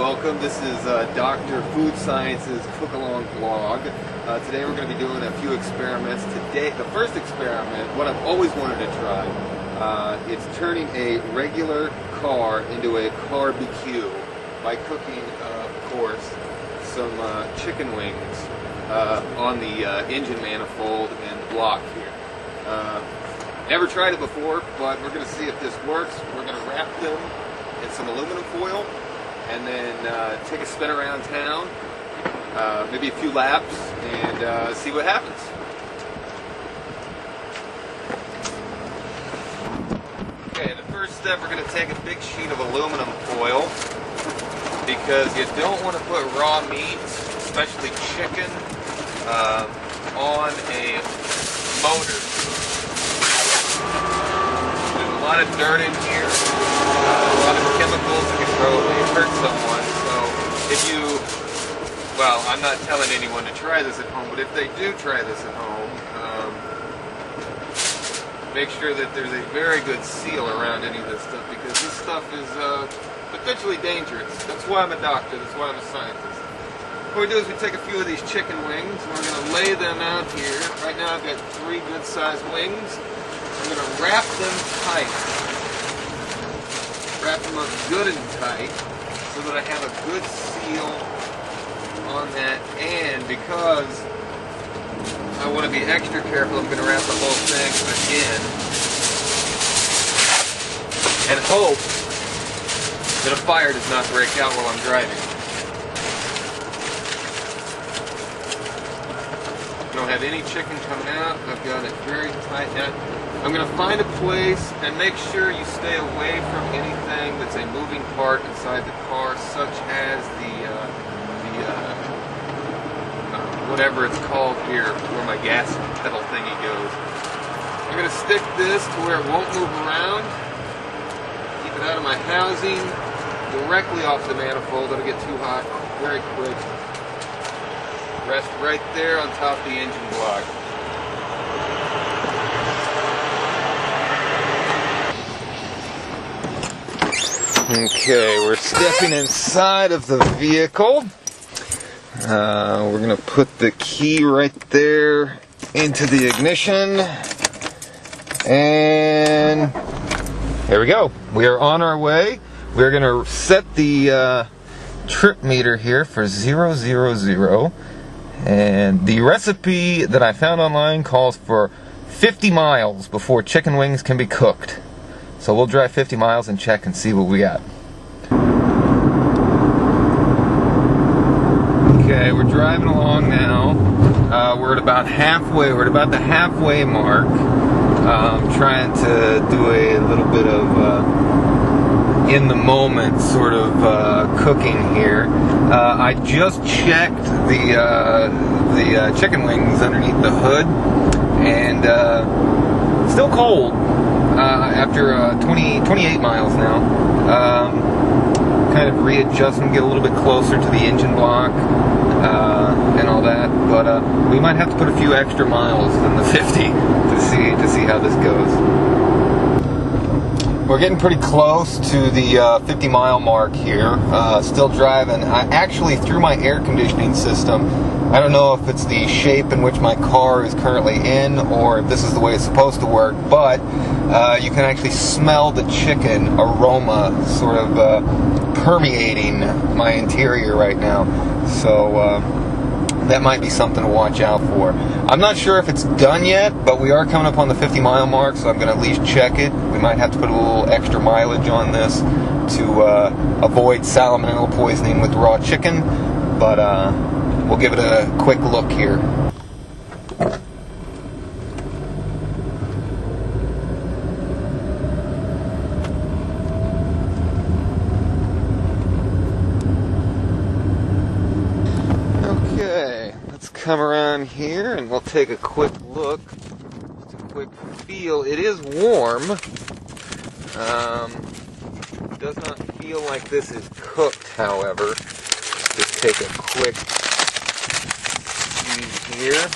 welcome. This is Dr. Food Science's Cookalong blog. Today we're going to be doing a few experiments. Today, the first experiment, what I've always wanted to try, it's turning a regular car into a barbecue by cooking, of course, some chicken wings on the engine manifold and the block here. Never tried it before, but we're going to see if this works. We're going to wrap them in some aluminum foil and then take a spin around town, maybe a few laps, and see what happens. Okay, the first step, we're going to take a big sheet of aluminum foil because you don't want to put raw meats, especially chicken, on a motor. There's a lot of dirt in here, a lot of chemicals that could probably hurt someone. So if you, well, I'm not telling anyone to try this at home, but if they do try this at home, make sure that there's a very good seal around any of this stuff, because this stuff is potentially dangerous. That's why I'm a doctor, that's why I'm a scientist. What we do is we take a few of these chicken wings, and we're going to lay them out here. Right now I've got 3 good-sized wings. I'm going to wrap them tight. Wrap them up good and tight so that I have a good seal on that. And because I want to be extra careful, I'm going to wrap the whole thing again and hope that a fire does not break out while I'm driving. I don't have any chicken coming out. I've got it very tight now. I'm going to find a place and make sure you stay away from anything that's a moving part inside the car, such as the whatever it's called here, where my gas pedal thingy goes. I'm going to stick this to where it won't move around. Keep it out of my housing, directly off the manifold. It'll get too hot very quick. Rest right there on top of the engine block. Okay, we're stepping inside of the vehicle. We're going to put the key right there into the ignition. And there we go. We are on our way. We're going to set the trip meter here for 000. And the recipe that I found online calls for 50 miles before chicken wings can be cooked. So we'll drive 50 miles and check and see what we got. Okay, we're driving along now. We're at about halfway. We're at about the halfway mark. Trying to do a little bit of in the moment sort of cooking here. I just checked the chicken wings underneath the hood, and still cold after 28 miles now. Kind of readjust and get a little bit closer to the engine block and all that, but we might have to put a few extra miles than the 50 to see how this goes. We're getting pretty close to the 50-mile mark here. Still driving. I actually, through my air conditioning system, I don't know if it's the shape in which my car is currently in or if this is the way it's supposed to work, but you can actually smell the chicken aroma sort of permeating my interior right now. So that might be something to watch out for. I'm not sure if it's done yet, but we are coming up on the 50-mile mark, so I'm going to at least check it. We might have to put a little extra mileage on this to avoid salmonella poisoning with raw chicken, but we'll give it a quick look here. Okay, let's come around here and we'll take a quick look, just a quick feel. It is warm. It does not feel like this is cooked, however. Just take a quick squeeze here.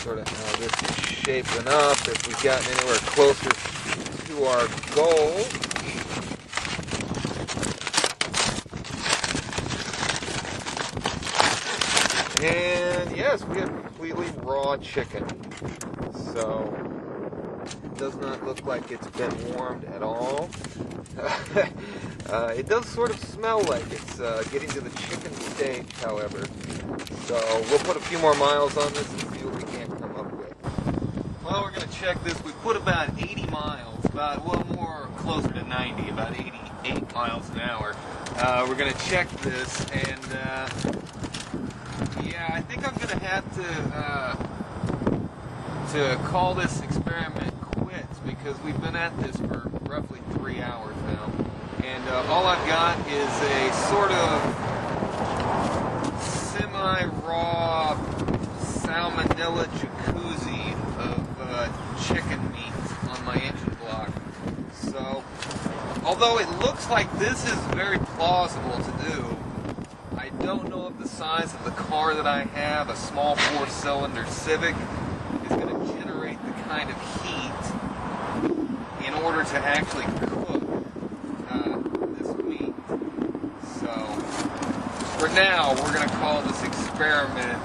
Sort of how this is shaping up, if we've gotten anywhere closer to our goal. And yes, we have completely raw chicken. So it does not look like it's been warmed at all. It does sort of smell like it's getting to the chicken stage, however. So we'll put a few more miles on this and see what we can come up with. Well, we're going to check this. We put about 80 miles, more closer to 90, about 88 miles an hour. We're going to check this, and yeah, I think I'm going to have to call this experiment quits, because we've been at this for roughly 3 hours now, and all I've got is a sort of semi-raw salmonella jacuzzi of chicken meat on my engine block. So, although it looks like this is very plausible to do, I don't know if the size of the car that I have, a small 4-cylinder Civic, is going to generate the kind of heat in order to actually cook this meat. So, for now, we're going to call this experiment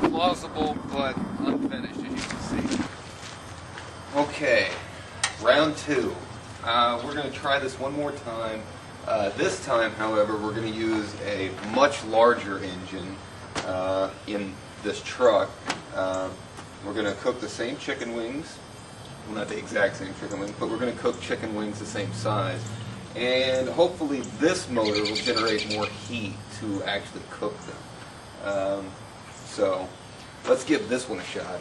plausible but unfinished, as you can see. Okay, round 2. We're going to try this one more time. This time, however, we're going to use a much larger engine in this truck. We're going to cook the same chicken wings. Well, not the exact same chicken wings, but we're going to cook chicken wings the same size. And hopefully this motor will generate more heat to actually cook them. So let's give this one a shot.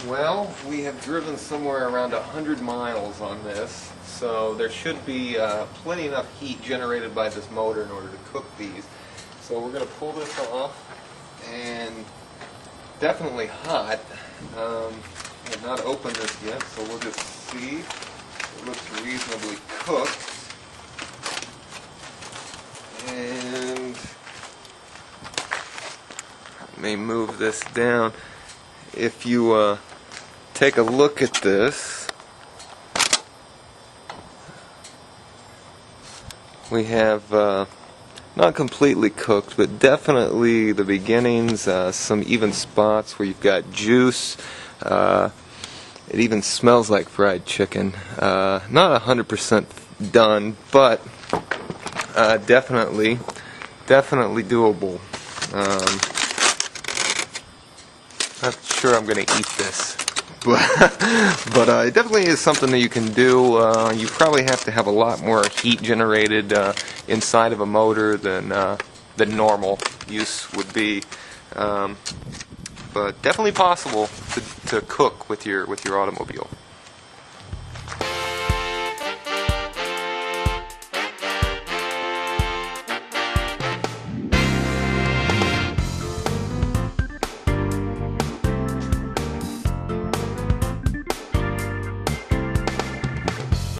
Well, we have driven somewhere around 100 miles on this, so there should be plenty enough heat generated by this motor in order to cook these. So we're going to pull this off, and definitely hot. I have not opened this yet, so we'll just see. It looks reasonably cooked. And I may move this down. If you take a look at this, we have not completely cooked, but definitely the beginnings, some even spots where you've got juice. It even smells like fried chicken. Not 100% done, but definitely doable. Not sure I'm going to eat this, but it definitely is something that you can do. You probably have to have a lot more heat generated inside of a motor than normal use would be. But definitely possible to cook with your automobile.